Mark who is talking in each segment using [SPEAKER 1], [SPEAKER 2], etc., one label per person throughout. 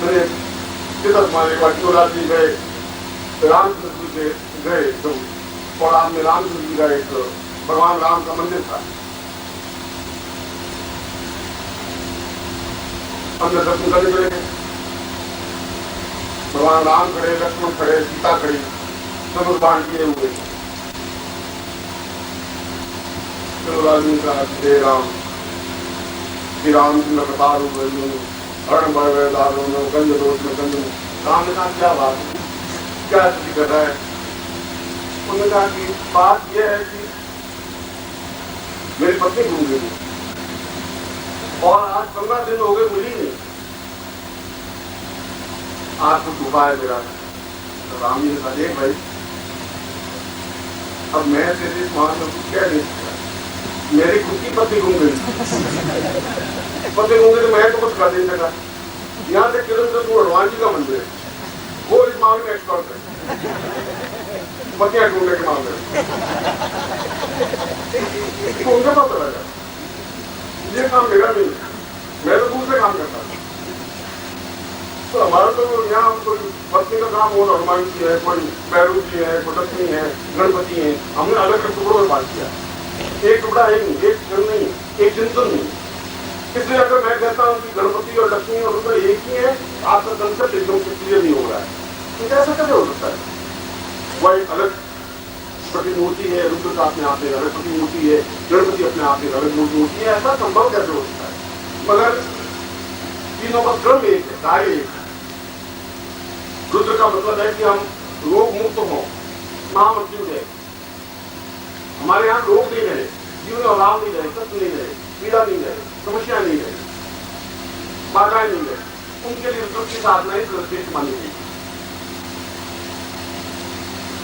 [SPEAKER 1] मैंने किधर मारे शिवराज जी गए, रामचंद्र जी गए तो और आपने रामचंद्र जी का एक भगवान राम का मंदिर था, हमने दर्शन करने चले गए। भगवान राम खड़े, लक्ष्मण खड़े, सीता खड़ी, धनुष बाण किए हुए। शिवराज जी का जय राम, श्री रामचंद्र प्रताप हरण बड़ दारुण गंज दोष में गंज। राम ने कहा क्या बात है, क्या स्थिति कर रहा है? उन्होंने कहा कि बात यह है कि मेरी पत्नी घूम गई और आज 15 दिन हो गए मिली नहीं, आज कुछ उपाय है मेरा। तो राम जी ने कहा देख भाई, अब मैं तेरे मान में कुछ कह नहीं सकता, मेरी खुद की पत्नी घूम गई, पत्नी घूम गई तो मैं तो कुछ कर नहीं सका। यहाँ से किलोमीटर दूर हनुमान जी का मंदिर है, वो इस मामले में एक्सपर्ट है, पत्नियां ढूंढने के मामले में। तो उनका पता लगा ये काम मेरा नहीं है, मैं तो दूसरे काम करता हूँ। तो हमारा तो यहाँ कोई पत्नी का काम हो, हनुमान जी है, कोई भैरव जी है, कोई लक्ष्मी है, गणपति है, हमने अलग अलग टुकड़ों में बात किया। एक टुकड़ा है नहीं, एक क्षण नहीं, एक चिंतन नहीं। इसलिए अगर मैं कहता हूँ कि गणपति और लक्ष्मी और रुद्र एक ही है, आपका कंसेप्ट एकदम से क्लियर नहीं हो रहा है। तो ऐसा कैसे हो सकता है? वह एक अलग प्रतिमूर्ति है, रुद्र का अपने आप में अलग प्रतिमूर्ति है, गणपति अपने आप में अलग मूर्ति है, ऐसा संभव कैसे हो सकता है? मगर तीनों का क्रम एक है, कार्य एक है। रुद्र का मतलब है कि हम रोग मुक्त हों, महामृत्यु है, हमारे यहाँ रोग नहीं रहे, जीवन में अभाव नहीं रहे, कष्ट नहीं रहे, पीड़ा नहीं रहे, समस्या नहीं रहे, बाधाएं नहीं रहे, उनके लिए रुद्र की साधना ही श्रेष्ठ मानी गई।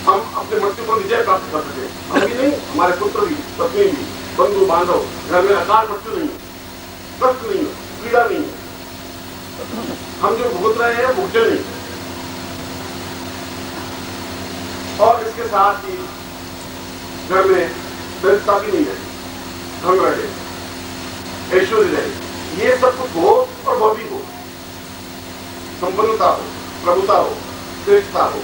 [SPEAKER 1] हम अपने मृत्यु पर विजय प्राप्त कर सके, हम भी नहीं, हमारे पुत्र भी, पत्नी भी, बंधु बांधव, घर में अकाल मृत्यु नहीं, कष्ट नहीं, पीड़ा नहीं, हम जो भुगत रहे हैं भुगते नहीं। और इसके साथ ही घर में दरिद्रता भी नहीं रहे, धन रहे, ऐश्वर्य रहे, ये सब कुछ हो और वह भी हो, संपन्नता हो, प्रभुता हो, श्रेष्ठता हो,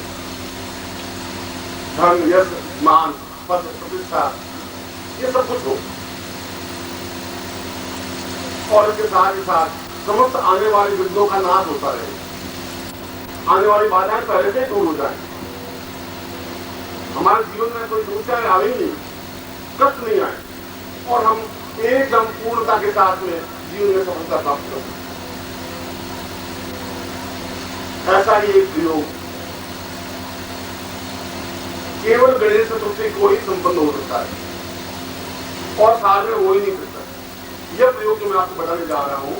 [SPEAKER 1] धन, यश, मान, पद, प्रतिष्ठा, ये सब कुछ हो। और इसके साथ ही साथ समस्त आने वाली विघ्नों का नाश होता रहे, आने वाली बाधाएं पहले से दूर हो जाए, हमारे जीवन में कोई समस्याएं आए नहीं, कष्ट नहीं आए, और हम एकदम पूर्णता के साथ में जीवन में सफलता प्राप्त कर सकते। ऐसा ही एक प्रयोग केवल गणेश चतुर्थी को ही संपन्न हो सकता है और साल में हो ही नहीं सकता। यह प्रयोग जो मैं आपको बताने जा रहा हूं,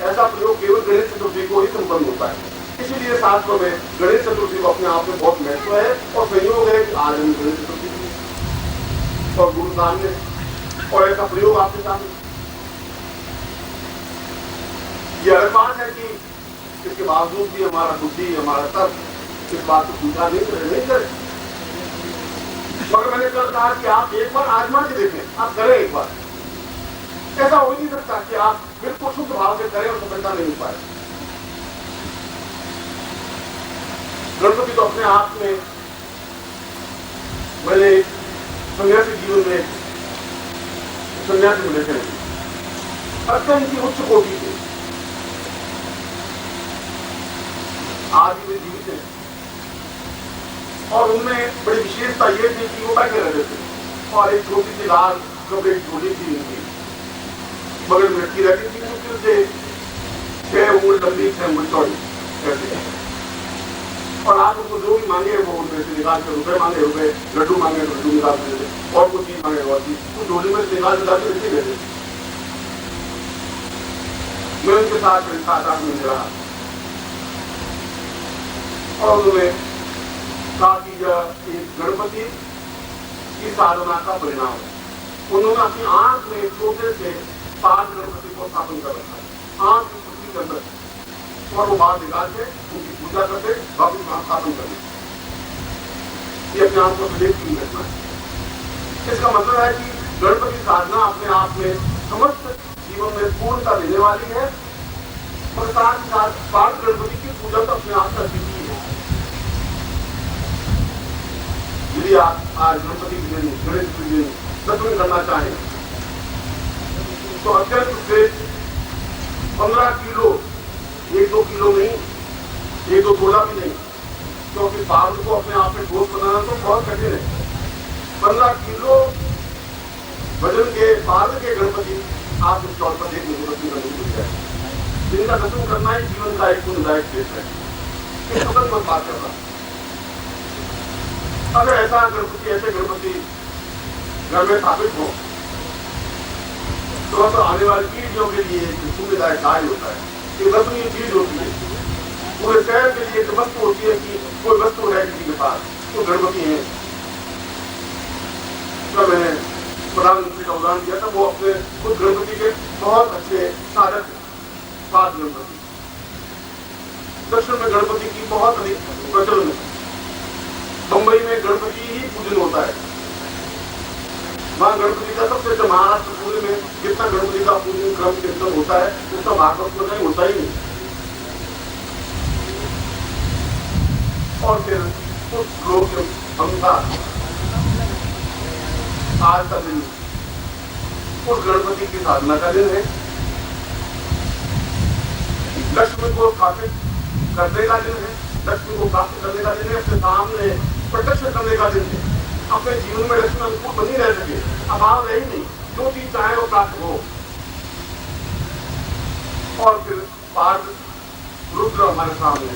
[SPEAKER 1] ऐसा प्रयोग केवल गणेश चतुर्थी को ही संपन्न होता है। इसीलिए शास्त्रों में गणेश चतुर्थी को अपने आप में बहुत महत्व है और संयोग है कि आज हम गणेश चतुर्थी और गुरु सामने और ऐसा प्रयोग आपके सामने। यह अलग बात है कि इसके बावजूद भी हमारा बुद्धि, हमारा तर्क इस बात को स्वीकार नहीं करे। मगर मैंने कल कहा कि आप एक बार आजमा के देखें, आप करें एक बार। ऐसा हो ही नहीं सकता कि आप बिल्कुल शुद्ध भाव से करें और सफलता नहीं मिल पाए। गणपति तो अपने आप में मैंने सन्यासी जीवन में सन्यासी मिले थे, अत्यंत उच्च कोटि थे, आज भी जीवित है। और उनमें बड़ी विशेषता ये थी कि वो बैठे रहते थे और एक छोटी सी लाल कपड़े की झोली थी उनकी, बगल में लड़की रहती थी, मुश्किल से 6 उंगली लंबी 6 उंगली चौड़ी रहती। और आप उनको जो भी मांगे वो उनमें से निकाल कर, रुपए मांगे रुपए, लड्डू मांगे तो लड्डू निकाल देते, और कुछ चीज मांगे और चीज तो झोली में निकाल के रखते रहते। मैं उनके साथ 7-8 महीने रहा और उन्होंने कहा कि यह एक गणपति की साधना का परिणाम है। उन्होंने अपनी आंख में छोटे से 5 गणपति को स्थापन कर रखा है, आंख की पुतली के अंदर, और वो बाहर निकाल के उनकी पूजा करते, वापिस वहां स्थापन करते। ये अपने आप को विवेक की घटना है। इसका मतलब है कि गणपति साधना अपने आप में समस्त जीवन में पूर्णता देने वाली है, और साथ ही साथ 5 गणपति की पूजा तो अपने आप का अद्वितीय है। यदि आप आज गणपति की दिन, गणेश की दिन दर्शन करना चाहें तो अत्यंत से 15 किलो, 1-2 किलो नहीं, 1-2 तोला भी नहीं, क्योंकि पार्वती को अपने आप में ठोस बनाना तो बहुत कठिन है। 15 किलो वजन के पार्वती के गणपति आप इस तौर पर देखने को दर्शन करने को मिल जाए, जिनका दर्शन करना ही जीवन का एक पुण्यदायक क्षेत्र है। इस वक्त पर बात कर रहा, अगर ऐसा गणपति, ऐसे गणपति घर में स्थापित हो तो आने वाली पीढ़ियों के लिए पुण्यदायक कार्य होता है। ये दर्शनीय चीज होती है, पूरे शहर के लिए एक वस्तु होती है कि कोई वस्तु है किसी के पास तो गणपति है। तो मैंने प्रधानमंत्री का उदाहरण दिया था, वो अपने खुद गणपति के बहुत अच्छे साधक हैं। सात गणपति दक्षिण में गणपति की बहुत अधिक प्रचलन है। मुंबई में गणपति ही पूजन होता है, वहां गणपति का सबसे अच्छा, महाराष्ट्र पूरे में जितना गणपति का पूजन क्रम कीर्तन होता है उतना भागवत में कहीं होता ही नहीं। और फिर उस लोग के अनुसार आज का दिन उस गणपति की साधना का दिन है, लक्ष्मी को स्थापित करने का दिन है, लक्ष्मी को प्राप्त करने का दिन है, अपने सामने प्रत्यक्ष करने का दिन है। अपने जीवन में लक्ष्मी अनुकूल बनी रह सके, अभाव रही नहीं, जो चीज चाहे वो प्राप्त हो। और फिर पार्थ रुद्र हमारे सामने,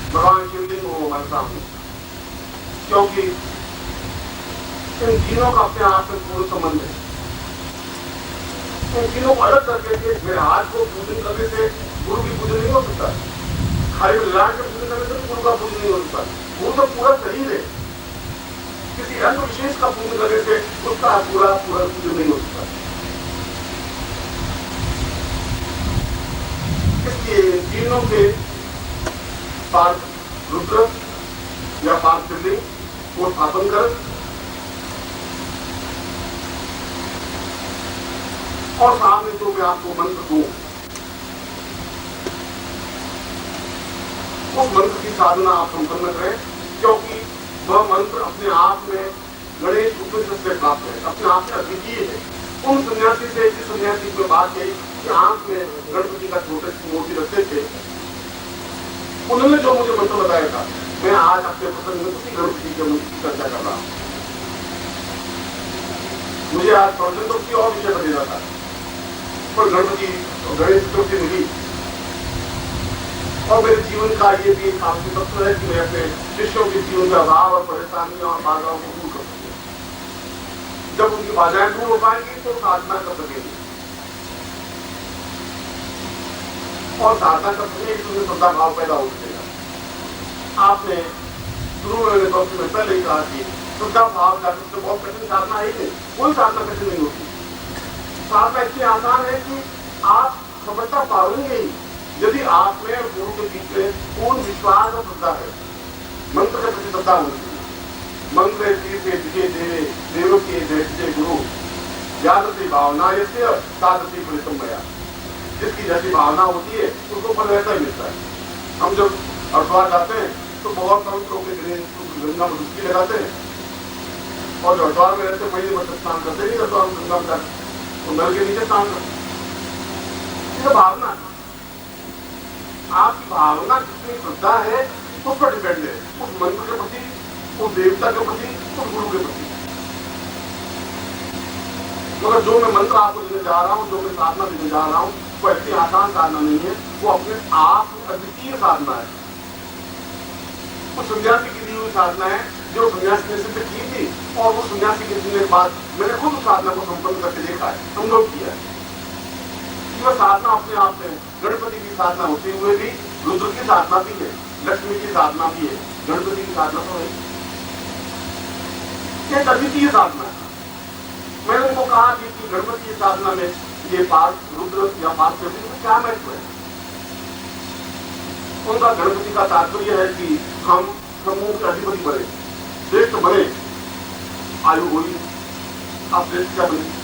[SPEAKER 1] भगवान शिवलिंग हो हमारे सामने, क्योंकि इन तीनों का अपने आप में पूर्ण संबंध है। इन तीनों को अलग करके मेरे हाथ को पूजन करने से गुरु की पूजन नहीं हो सकता, खाली विराट के पूजन करने से गुरु का पूजन नहीं हो सकता। गुरु तो पूरा शरीर है, किसी अंग विशेष का पूजन करने से उसका पूरा पूजन नहीं हो सकता। इसलिए इन तीनों के पार्थ रुद्र या पार्थ शिवलिंग को स्थापन कर और सामने जो मैं आपको मंत्र दूं उस मंत्र की साधना आप संपन्न करें, क्योंकि वह मंत्र अपने आप में गणेश उपनिषद से प्राप्त है, अपने आप में अद्वितीय है। उन सन्यासी से जिस सन्यासी में बात कही कि आंख में गणपति का छोटे सी मूर्ति रखते थे, उन्होंने जो मुझे मंत्र बताया था, मैं आज अपने प्रसंग में उसी गणपति के मंत्र की चर्चा कर रहा हूं। मुझे आज प्रवचन तो किसी और विषय पर देना था, पर गणपति और गणेश चतुर्थी मिली और मेरे जीवन का ये भी एक खास तत्व है कि मैं अपने शिष्यों के जीवन का अभाव और परेशानियों और बाधाओं को दूर कर सकूं। जब उनकी बाधाएं दूर हो पाएंगी तो साधना कर सकेंगे, और साधना कर सकेंगे उसमें श्रद्धा भाव पैदा हो सकेगा। आपने शुरू में पहले ही कहा कि श्रद्धा भाव का सबसे बहुत कठिन साधना है ही नहीं, कोई साधना कठिन नहीं होती। साधना इतनी आसान है कि आप सफलता पाओगे ही यदि आप में गुरु के पीछे पूर्ण विश्वास और श्रद्धा है, मंत्र के प्रति श्रद्धा होती है। मंत्र देवे देवों के जैसे गुरु यादती भावना यस्य तादृशी परिसंभया, जिसकी जैसी भावना होती है उसको फल वैसा ही मिलता है। हम जब हरिद्वार जाते हैं तो बहुत कम लोग गंगा में डुबकी लगाते हैं, और जो हरिद्वार में रहते महीने भर स्नान करते नहीं, हरिद्वार में गंगा में जाते तो नल के नीचे स्नान करते। यह भावना, आपकी भावना कितनी श्रद्धा है उस पर डिपेंड है, उस मंत्र के प्रति, उस देवता के प्रति, उस गुरु के प्रति। मगर जो मैं मंत्र आपको देने जा रहा हूँ, जो मैं साधना देने जा रहा हूँ, वो इतनी आसान साधना नहीं है, वो अपने आप अद्वितीय साधना है। वो सन्यासी की दी हुई साधना है जो सन्यासी ने सिद्ध की थी, और वो सन्यासी के जीने के बाद मैंने खुद उस साधना को संपन्न करके देखा है, अनुभव किया है। यह साधना अपने आप में गणपति की साधना होते हुए भी रुद्र की साधना भी है, लक्ष्मी की साधना भी है, गणपति की साधना तो है। यह अद्वितीय साधना है। मैंने उनको कहा कि गणपति की साधना में ये पार्थ रुद्र या पार्थ में क्या महत्व है। उनका गणपति का तात्पर्य है कि हम समूह के अधिपति बने, श्रेष्ठ बने। आयु हुई, आप श्रेष्ठ क्या बने,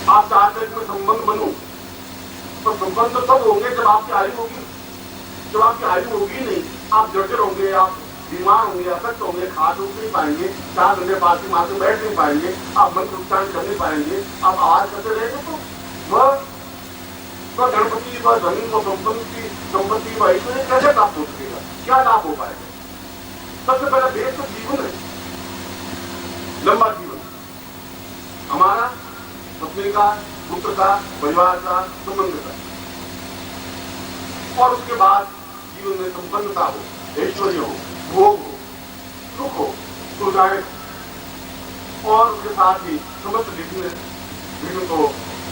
[SPEAKER 1] आप चाहते हैं कि मैं संबंध बनूं, तो संबंध तब होंगे जब आपकी आयु होगी। जब आपकी आयु होगी नहीं, आप जर्जर होंगे, आप बीमार होंगे, असक्त होंगे, खा उठ नहीं पाएंगे, 4 घंटे पालती मार के बैठ नहीं पाएंगे, आप मंत्र उच्चारण कर नहीं पाएंगे, आप आवाज करते रहेंगे, तो वह गणपति, वह जमीन, वह संपत्ति, वह ऐश्वर्य कैसे प्राप्त हो सकेगा? क्या लाभ हो पाएगा? सबसे पहला बेस तो जीवन है, लंबा जीवन हमारा, पत्नी का, पुत्र का, परिवार का, संबंध का, और उसके बाद जीवन में संपन्नता हो, ऐश्वर्य हो, भोग हो, सुख हो, सुजाए, और उसके साथ ही समस्त विघ्न को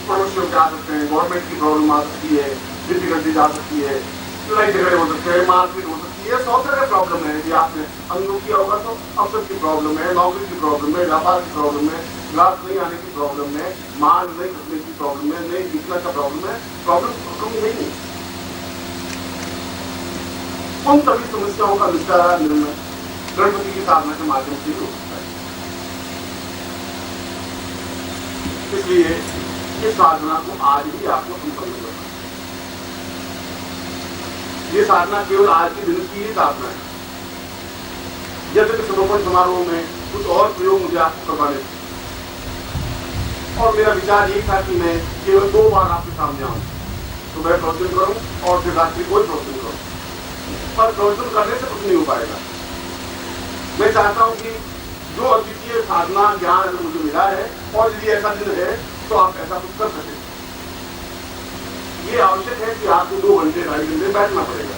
[SPEAKER 1] पड़ोसियों के आ सकते हैं, गवर्नमेंट की प्रॉब्लम आ सकती है, डिफिकल्टी आ सकती है, लड़ाई झगड़े हो सकते हैं, मारपीट हो सकती है, 100 तरह की प्रॉब्लम है। यदि आपने अनुभव किया होगा तो अवसर की प्रॉब्लम है, नौकरी की प्रॉब्लम है, व्यापार की प्रॉब्लम है, ग्राहक नहीं आने की प्रॉब्लम है, माल नहीं खरीदने की प्रॉब्लम है, नहीं बिकने का प्रॉब्लम है, प्रॉब्लम कम नहीं है। उन सभी समस्याओं का निस्तारा निर्णय गणपति की साधना के माध्यम से हो सकता है। इसलिए इस साधना को आज ही आपको संपन्न करना। ये साधना केवल आज के दिन की ही साधना है। यद्यपि समापन समारोह में कुछ और प्रयोग मुझे आपको करवाने थे, और मेरा विचार यही था कि मैं केवल 2 बार आपके सामने आऊं, सुबह प्रवचन करूं और फिर रात्रि कोई प्रवचन करूं, पर प्रवचन करने से कुछ नहीं हो पाएगा। मैं चाहता हूं कि जो अद्वितीय साधना ज्ञान मुझे मिला है, और यदि ऐसा दिन है तो आप ऐसा कुछ कर सकें। ये आवश्यक है कि आपको 2 घंटे 2.5 घंटे बैठना पड़ेगा।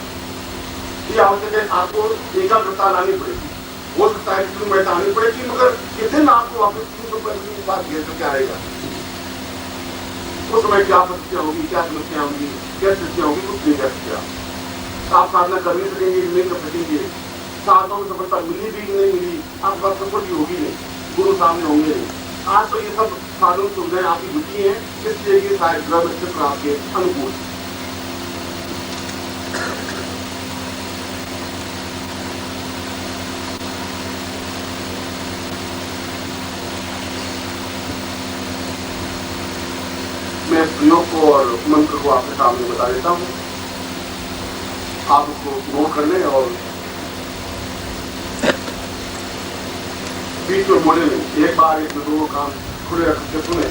[SPEAKER 1] ये आवश्यक है, आपको एकाग्रता लानी पड़ेगी। हो सकता है कि बैठा आनी पड़ेगी, मगर किस दिन आपको वापस 3 रुपए की बात घेर करके आएगा। उस समय क्या परिस्थितियां होगी, क्या समस्या होगी, क्या स्थितियां होगी, कुछ नहीं कर सकते। आप साधना कर नहीं सकेंगे, नहीं कर सकेंगे, साधना में सफलता मिली भी नहीं मिली, आपके पास सफल होगी नहीं, गुरु सामने होंगे नहीं। आज तो ये सब साधन सुविधाएं आपकी जुटी हैं, इसलिए ये शायद ग्रह नक्षत्र आपके अनुकूल। मैं प्रयोग को और मंत्र को आपके सामने बता देता हूं, आप उसको नोट कर लें और बीच में बोले नहीं, एक बार एक में 2 कान खुले रख के सुने।